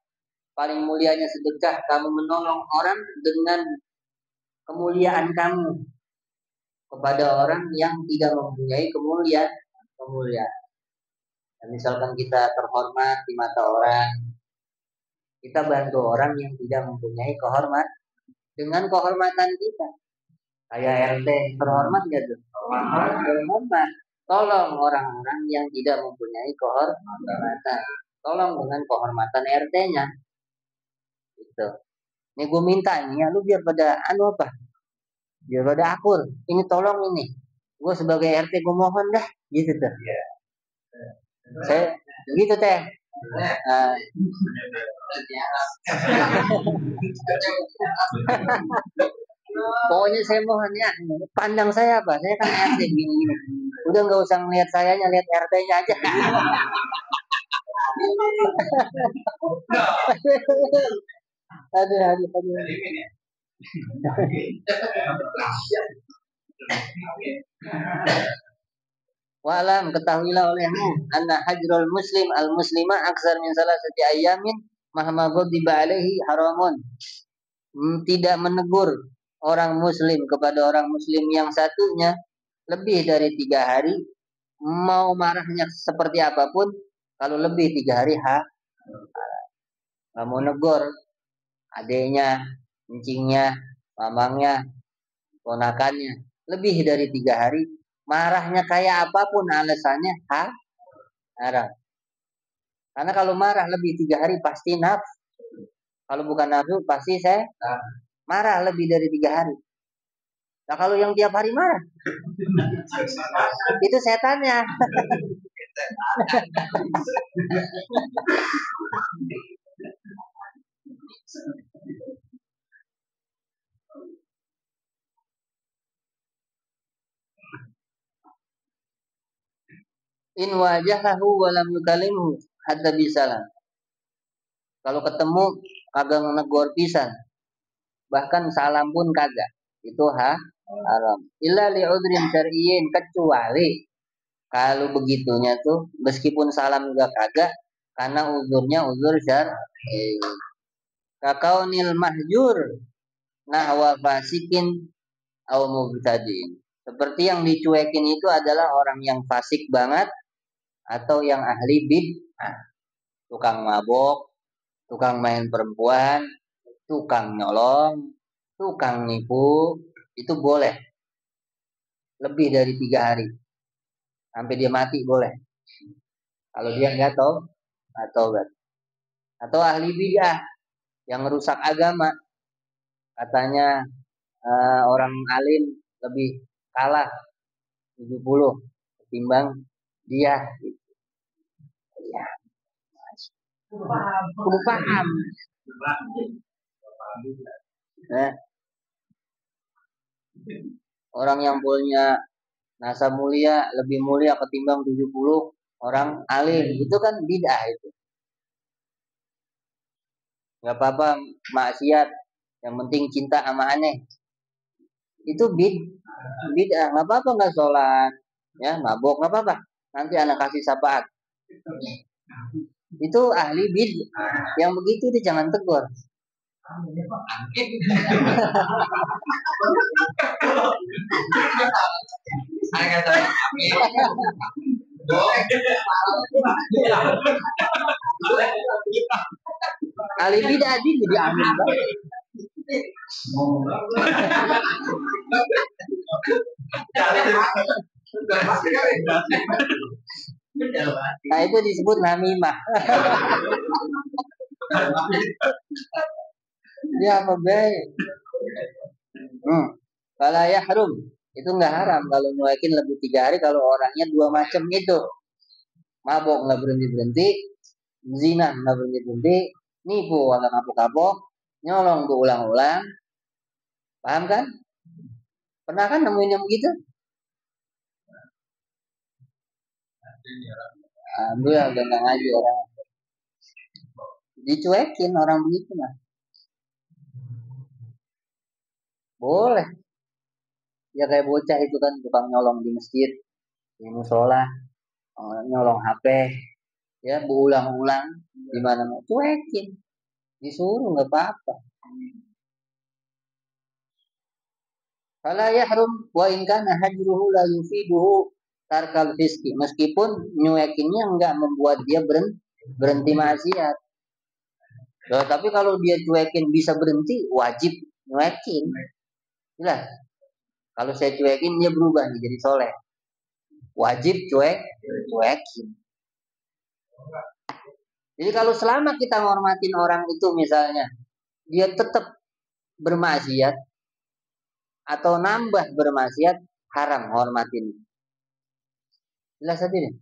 Paling mulianya sedekah kamu menolong orang dengan kemuliaan kamu kepada orang yang tidak mempunyai kemuliaan. Dan misalkan kita terhormat di mata orang, kita bantu orang yang tidak mempunyai kehormat dengan kehormatan kita. Kayak RT terhormat nggak tuh? Terhormat. Tolong orang-orang yang tidak mempunyai kehormatan. Tolong dengan kehormatan RT-nya. Gitu. Ini gue minta nih ya, lu biar pada apa? Biar pada akur. Ini tolong ini. Gue sebagai RT gue mohon dah, gitu tuh. Saya gitu teh. Pokoknya saya mohon ya, pandang saya apa? Saya kan RT gini. Udah nggak usah ngeliat sayanya, lihat RT-nya aja. Aduh. Walam, ketahuilah olehmu anna hajrul muslim al muslimah aksar min salasati ayamin mahma ghadiba alaihi haramun. Tidak menegur orang muslim kepada orang muslim yang satunya lebih dari 3 hari, mau marahnya seperti apapun, kalau lebih 3 hari nggak mau negor adiknya, encingnya, mamangnya, ponakannya, lebih dari 3 hari, marahnya kayak apapun alasannya haram. Karena kalau marah lebih 3 hari pasti nafsu. Kalau bukan nafsu pasti saya marah lebih dari 3 hari. Nah kalau yang tiap hari marah, itu setannya. In wajahahu walam yukalimhu hatta bisalam. Kalau ketemu kagak negor pisan, bahkan salam pun kagak. Itu haram. Illa li'udrin syar'iyyin, kecuali kalau begitunya tuh meskipun salam juga kagak karena uzurnya uzur syar'i. Kakaunil mahjur nahwa fasikin au mubtadi'in. Seperti yang dicuekin itu adalah orang yang fasik banget atau yang ahli bid'ah. Tukang mabok, tukang main perempuan, tukang nyolong, tukang nipu, itu boleh lebih dari 3 hari sampai dia mati boleh. Kalau dia nggak tahu atau ahli bid'ah yang merusak agama, katanya orang alim lebih kalah 70 ketimbang dia. Ya, kudu paham. Nah, orang yang punya nasab mulia lebih mulia ketimbang 70 orang alim, itu kan bid'ah itu. Gak apa-apa maksiat, yang penting cinta sama aneh. Itu bid'ah, nggak apa-apa nggak sholat, ya mabok nggak apa-apa. Nanti anak kasih syafaat. Itu ahli bid'ah. Yang begitu dia jangan tegur. Ahli bid'ah dia jadi amin banget. Nah itu disebut namimah. Dia apa baik? Kalau yahrum itu nggak haram kalau nyuekin lebih 3 hari kalau orangnya dua macam itu. Mabok nggak berhenti, zina nggak berhenti, nipu nggak kapok-kapok, nyolong tuh ulang-ulang. Paham kan? Pernah kan nemuin yang begitu? Alhamdulillah udah nggak ngaji orang. Dicuekin orang begitu mah. Boleh. Ya kayak bocah itu kan tukang nyolong di masjid, di musola, nyolong HP, ya berulang-ulang di mana mau cuekin, disuruh nggak apa-apa. Fala yahrum wa in kana hajruhu la yufiduhu tarkal fiski, meskipun nyuekinnya enggak membuat dia berhenti maksiat. Loh, tapi kalau dia cuekin bisa berhenti, wajib nyuekin. Jelas. Kalau saya cuekin dia berubah nih jadi soleh, wajib cuekin. Jadi kalau selama kita menghormatin orang itu misalnya dia tetap bermaksiat atau nambah bermaksiat, haram hormatin. Jelas tadi nih.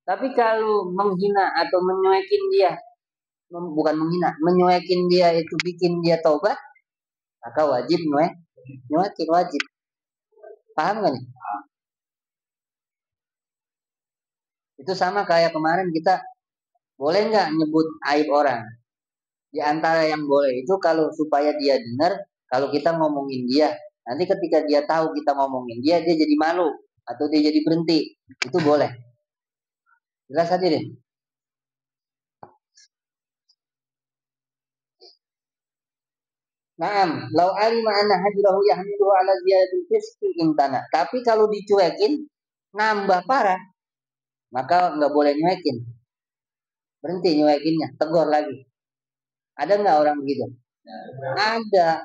Tapi kalau menghina atau menyuekin dia, bukan menghina, menyuekin dia itu bikin dia taubat, maka wajib nyuekin wajib. Paham gak nih? Itu sama kayak kemarin kita boleh nggak nyebut aib orang? Di antara yang boleh itu kalau supaya dia dengar kalau kita ngomongin dia. Nanti ketika dia tahu kita ngomongin dia jadi malu atau dia jadi berhenti. Itu boleh. Jelas tadi deh. Naam, lau alima anna hajrahu yahmiluhu ala ziyadatil fisqi imtana. Tapi kalau dicuekin nambah parah, maka nggak boleh nyuekin. Berhenti nyuekinnya, tegur lagi. Ada nggak orang begitu? Ada.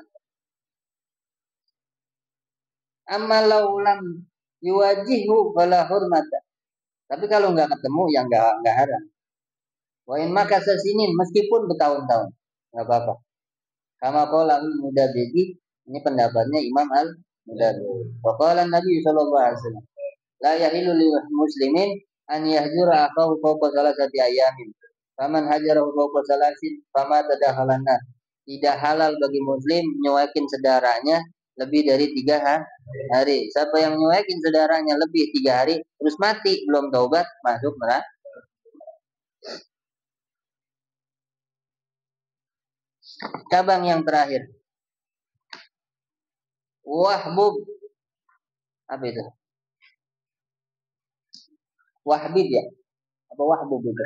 Amma lau lam yuwajihu fala hurmata. Tapi kalau nggak ketemu ya nggak haram. Wa in maka sesinin meskipun bertahun-tahun nggak apa-apa. Kama qala al-Mudabbiri, ini pendapatnya Imam al-Mudabbiri. Wa qala Nabi sallallahu alaihi wasallam, la yahilu lil muslimin an yahjura akahu fawqa salasati ayamin. Faman hajarahu fawqa salasin fama tadakhalan nar. Tidak halal bagi muslim nyuekin saudaranya lebih dari 3 hari. Siapa yang nyuekin saudaranya lebih 3 hari terus mati belum taubat masuk neraka. Cabang yang terakhir. Wahbub. Apa itu? Wahbib ya? Apa wahbub itu?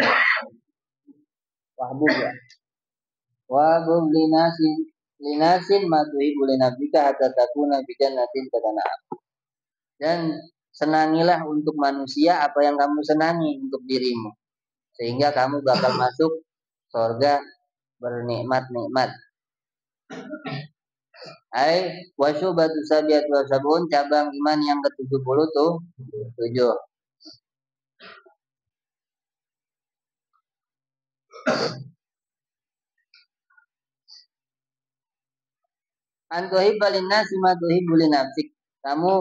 Wahbub ya. Wahbub linasin matuhibu linabika hatta takuna bijannatin kadana'am. Dan senangilah untuk manusia apa yang kamu senangi untuk dirimu. Sehingga kamu bakal masuk surga bernikmat-nikmat. Ai wasyubatu sabiat wa sabun, cabang iman yang ke-70 tuh 7. Antuhibba linnasi ma tuhibbu linafsik. Kamu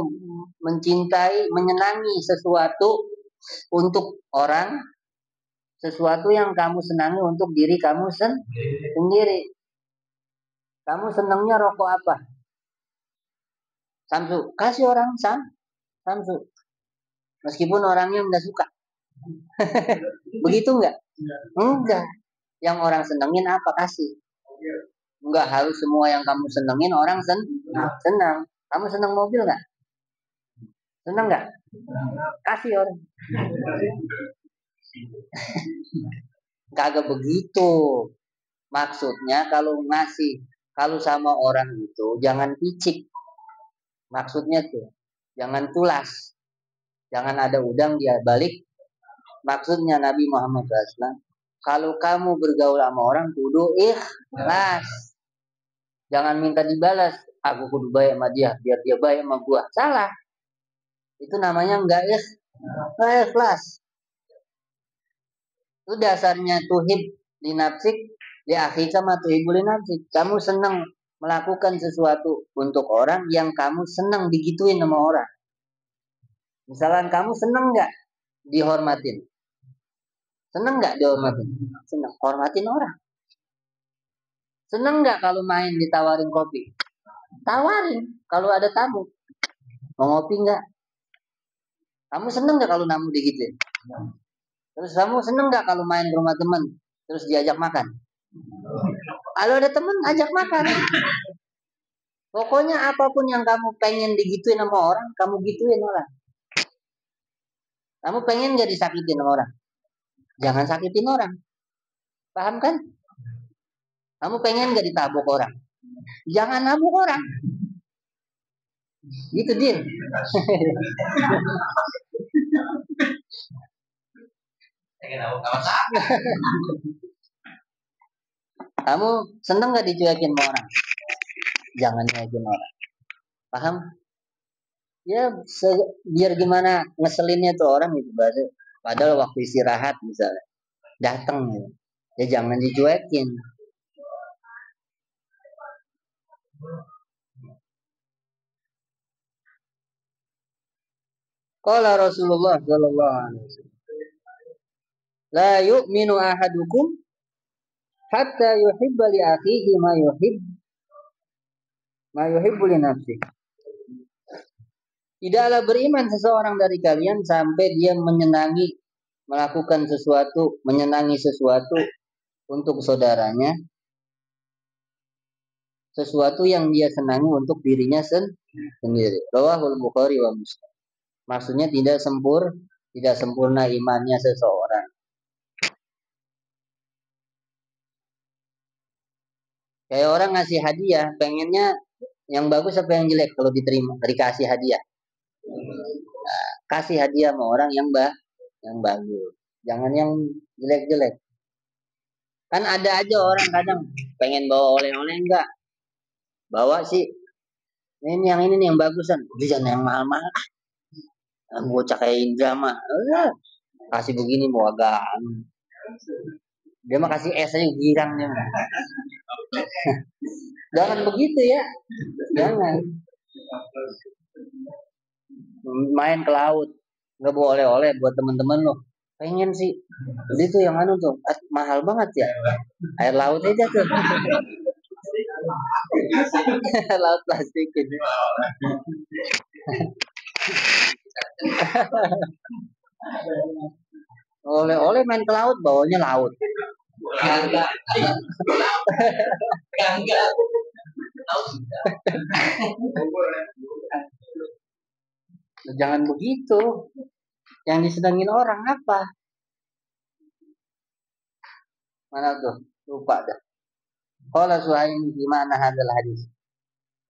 mencintai, menyenangi sesuatu untuk orang, sesuatu yang kamu senangi untuk diri kamu sendiri. Kamu senangnya rokok apa? Samsu. Kasih orang Samsu. Meskipun orangnya enggak suka. Begitu enggak? Enggak. Yang orang senengin apa kasih. Enggak harus semua yang kamu senengin orang senang. Kamu senang mobil enggak? Senang enggak? Kasih orang. Kagak begitu. Maksudnya kalau ngasih, kalau sama orang itu jangan picik. Maksudnya tuh, jangan tulas. Jangan ada udang dia balik. Maksudnya Nabi Muhammad SAW, kalau kamu bergaul sama orang kudu ikhlas. Jangan minta dibalas. Aku kudu baik sama dia biar dia baik sama gua. Salah. Itu namanya enggak ikhlas. Itu dasarnya tuhib linafsik di akhir sama tuhib linafsik. Kamu senang melakukan sesuatu untuk orang yang kamu senang digituin sama orang. Misalkan kamu senang nggak dihormatin? Senang nggak dihormatin? Senang. Hormatin orang. Senang nggak kalau main ditawarin kopi? Tawarin kalau ada tamu. Mau ngopi nggak? Kamu senang nggak kalau namu digituin? Terus kamu senang nggak kalau main ke rumah teman terus diajak makan? Kalau ada teman ajak makan. Pokoknya apapun yang kamu pengen digituin sama orang, kamu gituin orang. Kamu pengen gak disakitin sama orang? Jangan sakitin orang. Paham kan? Kamu pengen gak ditabuk orang? Jangan nabuk orang. Gitu dia. Kamu seneng gak dicuekin sama orang? Jangan cuekin orang. Paham? Ya biar gimana ngeselinnya tuh orang gitu bahasa. Padahal waktu istirahat misalnya datang ya jangan dicuekin. Qala Rasulullah sallallahu alaihi wasallam, la yu'minu ahadukum hatta yuhibba li akhihi ma yuhibbu li nafsihi. Tidaklah beriman seseorang dari kalian sampai dia melakukan sesuatu, menyenangi sesuatu untuk saudaranya, sesuatu yang dia senangi untuk dirinya sendiri. Rawahul Bukhari wa Muslim. Maksudnya tidak sempurna imannya seseorang. Kayak orang ngasih hadiah, pengennya yang bagus apa yang jelek kalau diterima, dikasih hadiah. Kasih hadiah sama orang yang bagus. Jangan yang jelek-jelek. Kan ada aja orang kadang pengen bawa oleh-oleh enggak. Bawa sih. Ini nih yang bagusan. Udah jangan yang mahal-mahal. Bocah kayak Indra mah. Kasih begini mau agak. Dia mah kasih es aja girang dia. Jangan begitu ya. Jangan. Main ke laut. Nggak bawa oleh-oleh buat teman-teman lo. Pengen sih. Jadi tuh yang anu tuh. Mahal banget ya. Air laut aja tuh. Laut plastik gitu. Oleh-oleh main ke laut, bawanya laut. Jangan begitu. Yang disenangin orang apa? Mana tuh? Lupa dah. Qala Suhaimi di mana hadal hadis.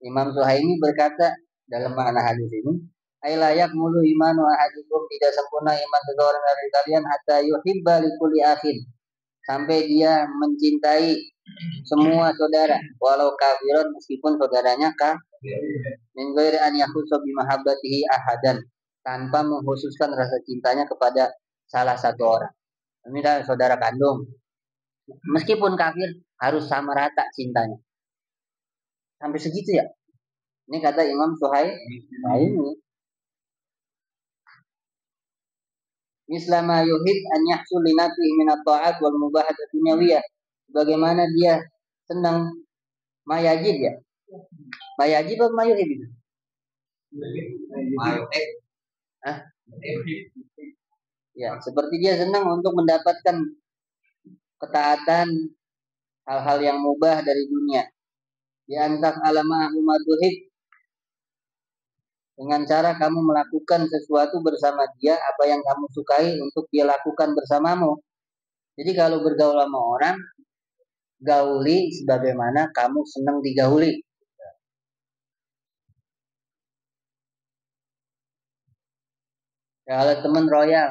Imam Suhaimi berkata dalam makna hadis ini, ai layak mulu imanu ahadikum, tidak sempurna iman seseorang dari kalian hatta yuhibba likulli akhin, sampai dia mencintai semua saudara walau kafiron, meskipun saudaranya kafir, min ghairi an yakhussa bi mahabbatihi ahadan, tanpa mengkhususkan rasa cintanya kepada salah satu orang. Ini adalah saudara kandung, meskipun kafir harus sama rata cintanya. Sampai segitu ya. Ini kata Imam Suhaimi. Mislama yuhib an yahsul li nafsihi min at-ta'at wal mubahat dunyawiyah. Bagaimana dia senang mayajib ya? Mayajib apa mayuhib itu? Hah? Ya, seperti dia senang untuk mendapatkan ketaatan, hal-hal yang mubah dari dunia. Di antara alama umaduhib, dengan cara kamu melakukan sesuatu bersama dia, apa yang kamu sukai untuk dia lakukan bersamamu. Jadi kalau bergaul sama orang, gauli sebagaimana kamu senang digauli. Ya, kalau teman royal,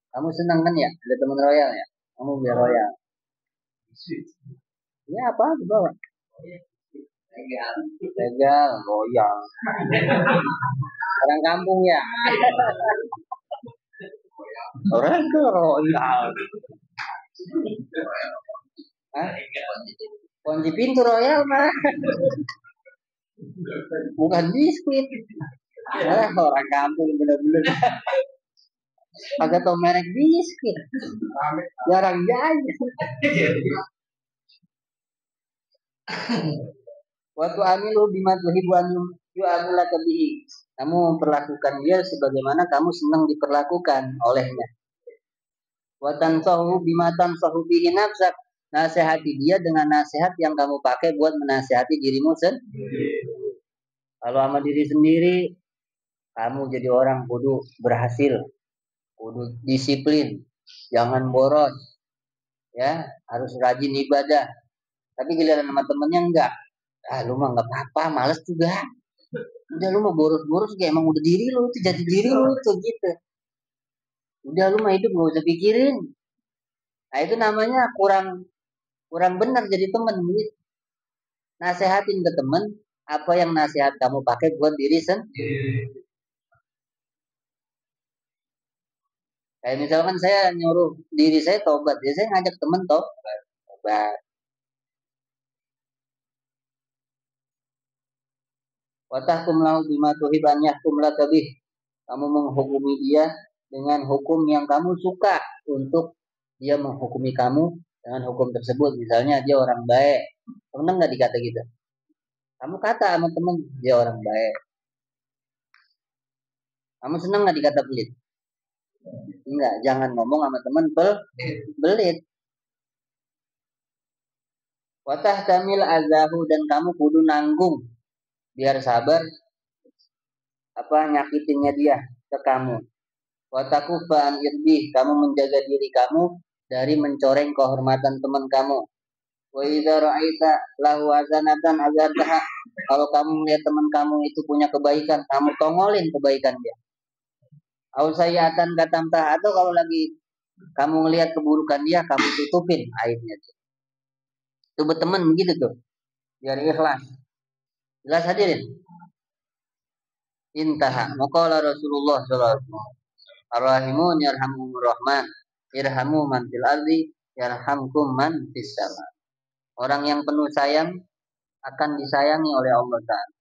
kamu senang kan ya? Ada teman royal ya? Kamu biar royal. Ya apa? Bawa. Legal, royal. Orang kampung ya. Orang ke royal. Hah? Kunci pintu royal mah. Bukan biskuit. Orang kampung bener-bener. Agak tau merek biskuit. Jarang jajan. Waktu amilu bima tuhibu an yu'amula kabihi. Kamu memperlakukan dia sebagaimana kamu senang diperlakukan olehnya. Wa tansahu bima tansahu bihi nafsak. Nasihati dia dengan nasihat yang kamu pakai buat menasihati dirimu sendiri. Kalau sama diri sendiri, kamu jadi orang kudu berhasil, kudu disiplin, jangan boros, ya harus rajin ibadah. Tapi giliran sama temennya enggak. Lu mah nggak apa-apa, males juga. Udah lu mah boros-boros kayak emang udah diri lu, itu jadi diri lu tuh gitu. Udah lu mah hidup gak usah pikirin. Nah itu namanya kurang benar jadi temen. Nasehatin ke temen apa yang nasihat kamu pakai buat diri sendiri. Kayak misalkan saya nyuruh diri saya tobat, ya saya ngajak temen tobat. Watahkum lahu bima tuhiban yahkum lakabih. Kamu menghukumi dia dengan hukum yang kamu suka untuk dia menghukumi kamu dengan hukum tersebut. Misalnya dia orang baik. Pernah nggak dikata gitu? Kamu kata sama temen dia orang baik. Kamu senang nggak dikata pelit? Enggak, jangan ngomong sama temen pelit. Watah tamil azahu, dan kamu kudu nanggung biar sabar apa nyakitinnya dia ke kamu. Watakufa an irbi, kamu menjaga diri kamu dari mencoreng kehormatan teman kamu. Wa idza ra'aita lahu hasanatan azartaha. Kalau kamu melihat teman kamu itu punya kebaikan, kamu tongolin kebaikan dia. Au sayyatan katamta, atau kalau lagi kamu melihat keburukan dia, kamu tutupin aibnya. Itu berteman begitu tuh. Biar ikhlas. Jelas hadirin. Intaha. Maqala Rasulullah sallallahu alaihi wasallam. Ar-rahimun yarhamuhumur rahman. Irhamu man fil ardi yarhamkum man fis sama. Orang yang penuh sayang akan disayangi oleh Allah Ta'ala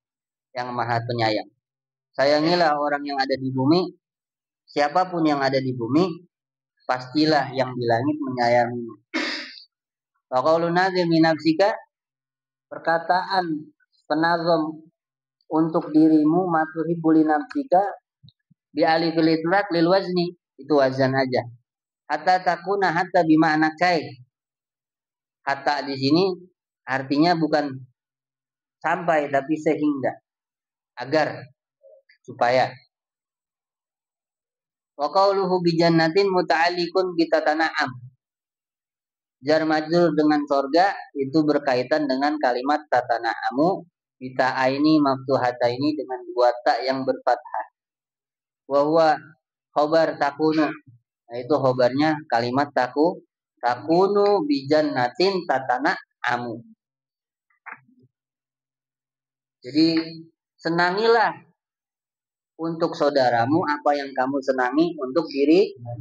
yang maha penyayang. Sayangilah orang yang ada di bumi. Siapapun yang ada di bumi, pastilah yang di langit menyayangi. Wa qaulun nazim min nafsika, perkataan penazam untuk dirimu, matuhibbul nafsika bi alifil itlaq lil wazni, itu wazan aja. Hatta takuna, hatta bima'na kai. Hatta di sini artinya bukan sampai tapi sehingga, agar, supaya. Wa qauluhu bi jannatin muta'alliqun bi tatana'am. Jar majrur dengan sorga itu berkaitan dengan kalimat tatana'amu, bita aini maftuhata ini dengan dua ta yang berfathah. Wa huwa khobar takunu. Nah, itu khobarnya kalimat takunu bi jannatin tatana'amu. Jadi senangilah untuk saudaramu apa yang kamu senangi untuk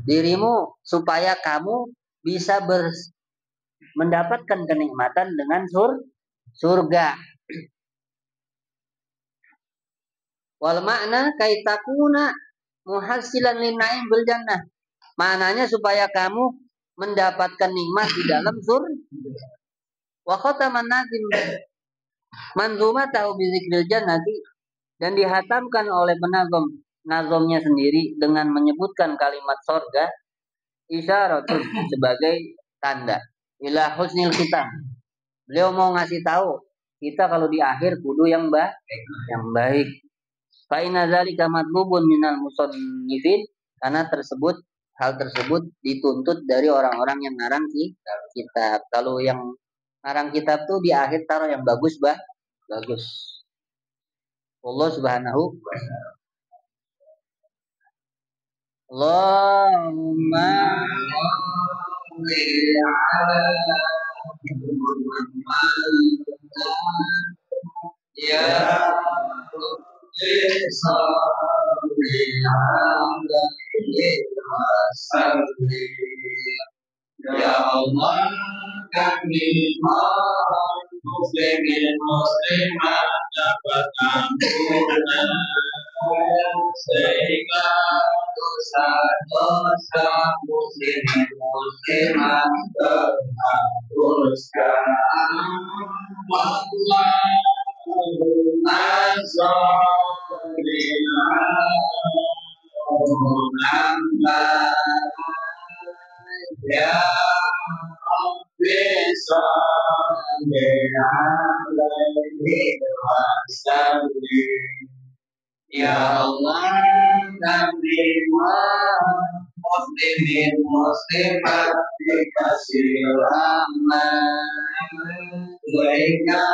dirimu, supaya kamu bisa mendapatkan kenikmatan dengan surga. Wal makna kaitakuna muhassilan lin-na'im bil jannah. Maknanya supaya kamu mendapatkan nikmat di dalam surga. Wa khataman nazim manzumatahu bi dzikril jannati, dan dihatamkan oleh nazomnya sendiri dengan menyebutkan kalimat sorga, isyaratun, sebagai tanda ila husnil khitam. Beliau mau ngasih tahu kita kalau di akhir kudu yang baik. Fa inna dzalika matlubun minal musannifin, karena hal tersebut dituntut dari orang-orang yang ngarang kitab. Kalau yang ngarang kitab tuh di akhir taruh yang bagus. Allah subhanahu wa ta'ala. Allahumma ya ya Allah, kami muslimin muslimat dapat ampunan sehingga dosa-dosa muslimin muslimat terhapuskan. Allahumma sholli ala Muhammad ya Rabbi salli alaihi wasallim. Ya Allah, kami muslimin muslimat dikasih rahmat, sehingga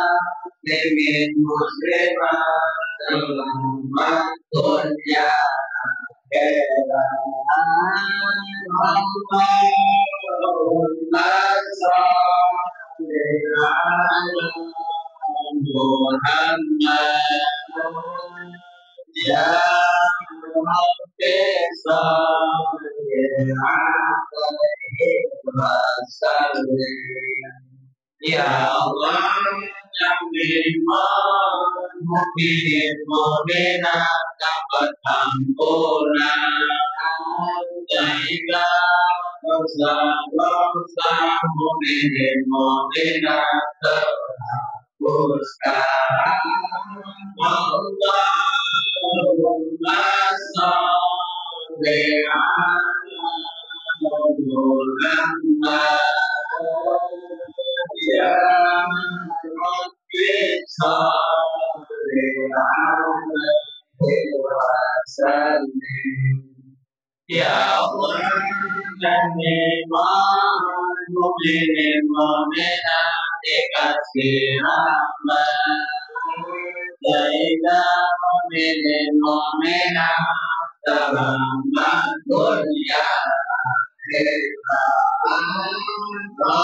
muslimin muslimat selamat dunia akhirat. Allahumma sholli ala Muhammad ya Rabbi salli alaihi wasallim. Ya Allah, kami mukminin mukminat dapat ampunan sehingga dosa-dosa mukminin mukminat terhapuskan. Allahumma sholli ala Muhammad ya Rabbi salli alaihi wasallim. Ya Allah, kami mukminin mukminat dikasih rahmat Zaidah mu'minin mu'minah selamat dunia akhirat